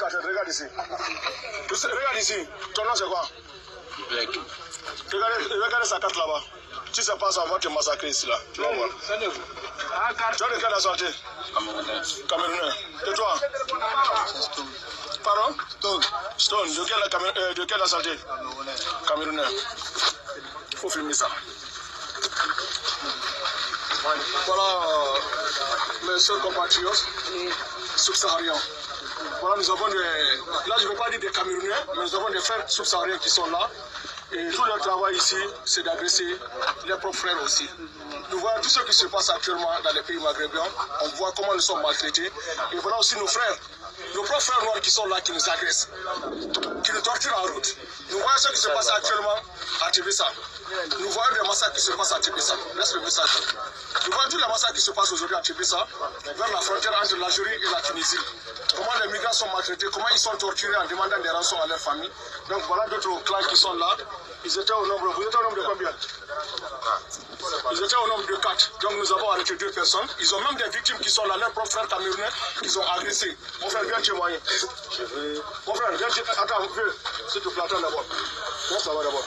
regarde ici. Regarde ici. Ton nom c'est quoi? Black. Regardez sa carte là-bas. Si ça passe, on va te massacrer ici là. Tu vas voir. Tu as de quelle nationalité? Camerounais. Et toi? Pardon? Stone. De quelle nationalité? Camerounais. Il faut filmer ça. Voilà mes chers compatriotes subsahariens. Voilà, nous avons des... Là, je ne vais pas dire des Camerounais, mais nous avons des frères subsahariens qui sont là. Et tout leur travail ici, c'est d'agresser les propres frères aussi. Nous voyons tout ce qui se passe actuellement dans les pays maghrébins. On voit comment nous sommes maltraités. Et voilà aussi nos frères, nos propres frères noirs qui sont là, qui nous agressent, qui nous torturent en route. Nous voyons ce qui se passe actuellement à Tébessa. Nous voyons les massacres qui se passent à Tébessa. Laisse le message. Nous voyons tous les massacres qui se passent aujourd'hui à Tébessa, vers la frontière entre l'Algérie et la Tunisie. Comment les migrants sont maltraités, comment ils sont torturés en demandant des rançons à leur famille. Donc voilà d'autres clans qui sont là. Ils étaient au nombre, vous étiez au nombre de combien? Ils étaient au nombre de 4. Donc nous avons arrêté 2 personnes. Ils ont même des victimes qui sont là, leurs propres frères camerounais, qui ont agressés. Mon frère, viens témoigner. Mon frère, viens témoigner. Attends, s'il te plaît, attends d'abord. Viens savoir d'abord.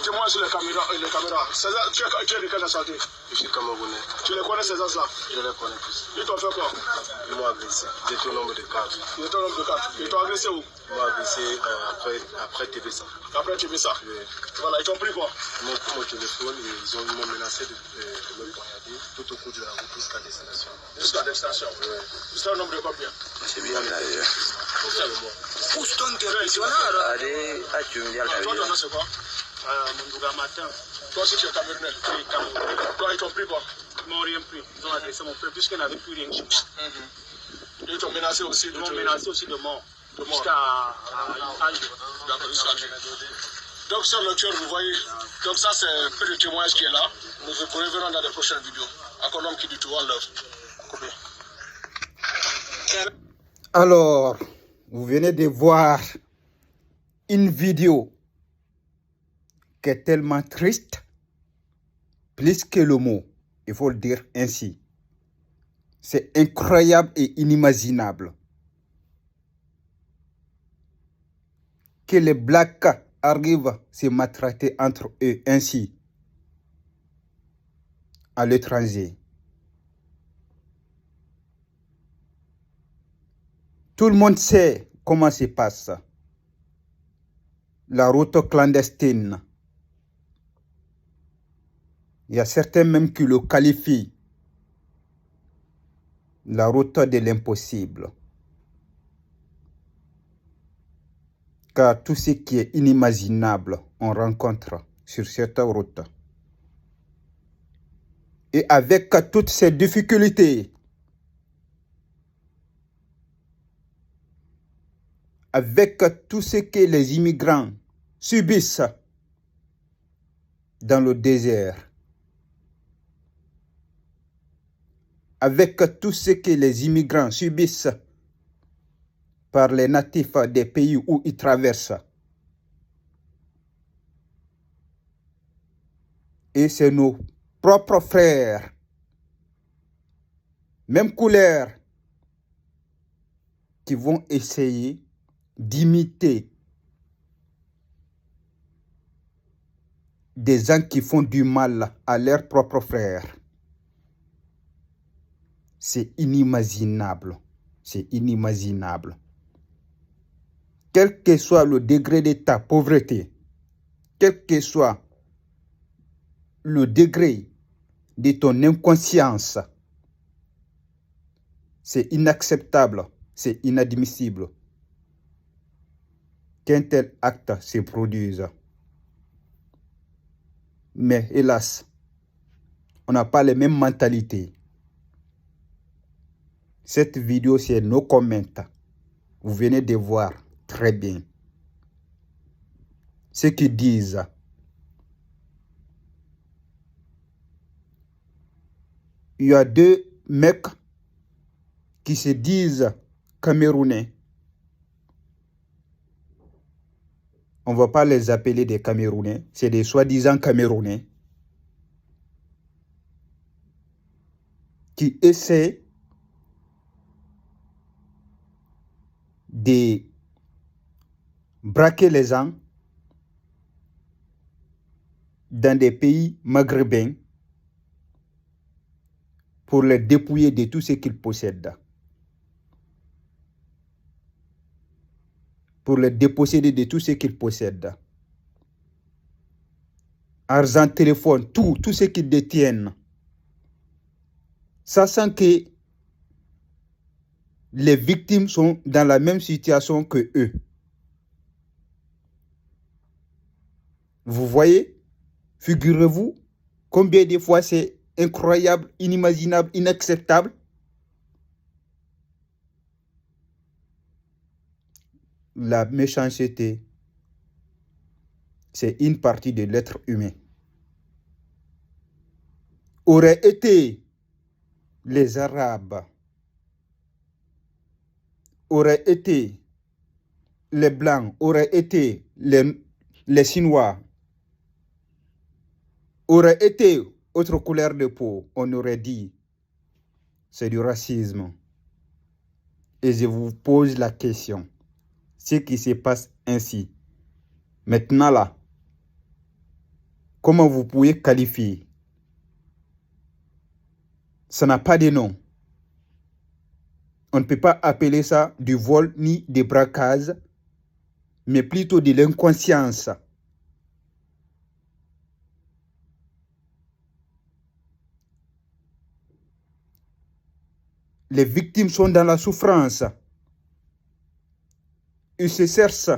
Témoigne sur les caméras. César, tu es de quelle nationalité? Je suis Camerounais. Tu les connais, ces gens-là? Je les connais tous. Ils t'ont fait quoi? Ils m'ont agressé. J'étais au nombre de 4. Ils étaient au nombre de 4. Ils t'ont agressé où? Ils m'ont agressé après Tébessa. Après Tébessa? Oui. Voilà, ils t'ont pris quoi? Ils m'ont pris mon téléphone et ils m'ont menacé de me poignarder tout au cours de la route jusqu'à destination. Jusqu'à destination? Oui. Jusqu'à un nombre de combien? C'est bien d'ailleurs. Où sont tes réactionnaires? Allez, à Tunial. Toi, ton nom c'est quoi? Mondouga Matin. Toi aussi, tu es Camerounais? Oui, Camerounais. Toi, ils t'ont pris quoi? Ils m'ont rien pris. Ils ont agressé mon frère puisqu'il n'avait plus rien chez moi. Ils t'ont menacé aussi Ils m'ont menacé aussi de mort. D'accord, jusqu'à Alger. Donc, sur le cœur, vous voyez, donc ça, c'est un peu de témoignage qui est là. Nous vous reverrons dans les prochaines vidéos. Encore l'homme qui dit tout, one love. Alors, vous venez de voir une vidéo qui est tellement triste, plus que le mot, il faut le dire ainsi. C'est incroyable et inimaginable que les Blacks arrivent à se maltraiter entre eux ainsi à l'étranger. Tout le monde sait comment se passe la route clandestine. Il y a certains même qui le qualifient la route de l'impossible. Car tout ce qui est inimaginable, on rencontre sur cette route. Et avec toutes ces difficultés, avec tout ce que les immigrants subissent dans le désert, avec tout ce que les immigrants subissent par les natifs des pays où ils traversent. Et c'est nos propres frères, même couleur, qui vont essayer d'imiter des gens qui font du mal à leurs propres frères. C'est inimaginable. C'est inimaginable. Quel que soit le degré de ta pauvreté, quel que soit le degré de ton inconscience, c'est inacceptable, c'est inadmissible qu'un tel acte se produise. Mais hélas, on n'a pas les mêmes mentalités. Cette vidéo, c'est nos commentaires. Vous venez de voir très bien ce qu'ils disent. Il y a 2 mecs qui se disent Camerounais. On ne va pas les appeler des Camerounais, c'est des soi-disant Camerounais qui essaient de braquer les gens dans des pays maghrébins pour les dépouiller de tout ce qu'ils possèdent. Pour les déposséder de tout ce qu'ils possèdent. Argent, téléphone, tout ce qu'ils détiennent. Sachant que les victimes sont dans la même situation que eux. Vous voyez, figurez-vous combien de fois c'est incroyable, inimaginable, inacceptable. La méchanceté, c'est une partie de l'être humain. Auraient été les Arabes, auraient été les Blancs, auraient été les Chinois, auraient été autre couleur de peau, on aurait dit c'est du racisme. Et je vous pose la question, ce qui se passe ainsi, maintenant là, comment vous pouvez qualifier? Ça n'a pas de nom. On ne peut pas appeler ça du vol ni des braquages, mais plutôt de l'inconscience. Les victimes sont dans la souffrance. Ils se cherchent.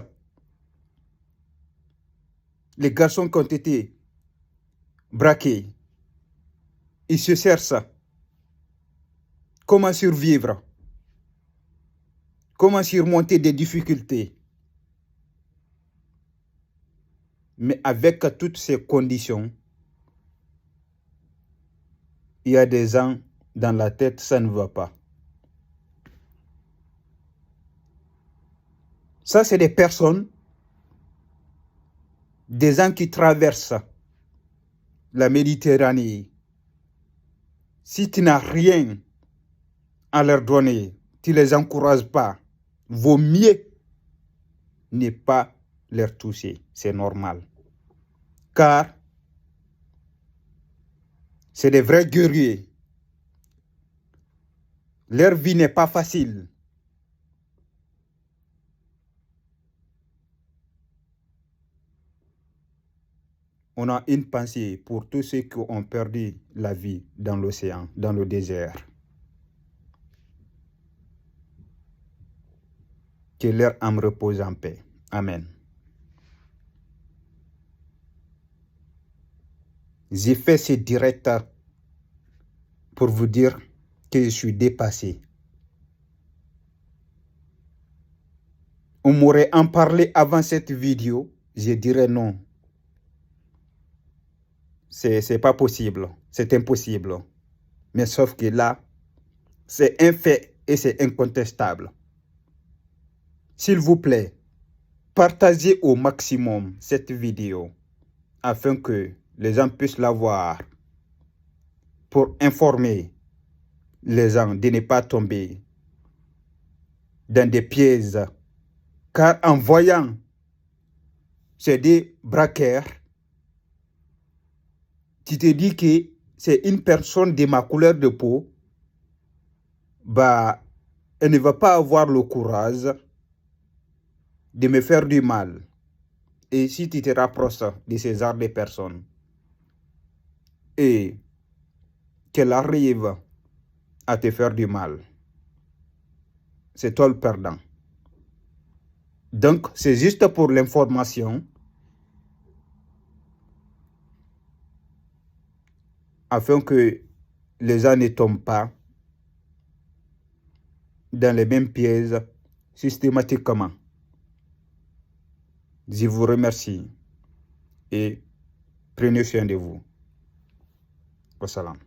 Les garçons qui ont été braqués, ils se cherchent. Comment survivre? Comment surmonter des difficultés? Mais avec toutes ces conditions, il y a des gens dans la tête, ça ne va pas. Ça, c'est des personnes, des gens qui traversent la Méditerranée. Si tu n'as rien à leur donner, tu ne les encourages pas, vaut mieux ne pas leur toucher. C'est normal. Car c'est des vrais guerriers. Leur vie n'est pas facile. On a une pensée pour tous ceux qui ont perdu la vie dans l'océan, dans le désert. Que leur âme repose en paix. Amen. J'ai fait ce direct pour vous dire que je suis dépassé. On m'aurait en parlé avant cette vidéo, je dirais non. C'est pas possible, c'est impossible. Mais sauf que là, c'est un fait et c'est incontestable. S'il vous plaît, partagez au maximum cette vidéo afin que les gens puissent la voir pour informer les gens de ne pas tomber dans des pièges. Car en voyant ces des braqueurs, tu te dis que c'est une personne de ma couleur de peau, bah, elle ne va pas avoir le courage de me faire du mal. Et si tu te rapproches de ces genres de personnes et qu'elle arrive à te faire du mal, c'est toi le perdant. Donc, c'est juste pour l'information, afin que les gens ne tombent pas dans les mêmes pièges systématiquement. Je vous remercie et prenez soin de vous. Wassalam.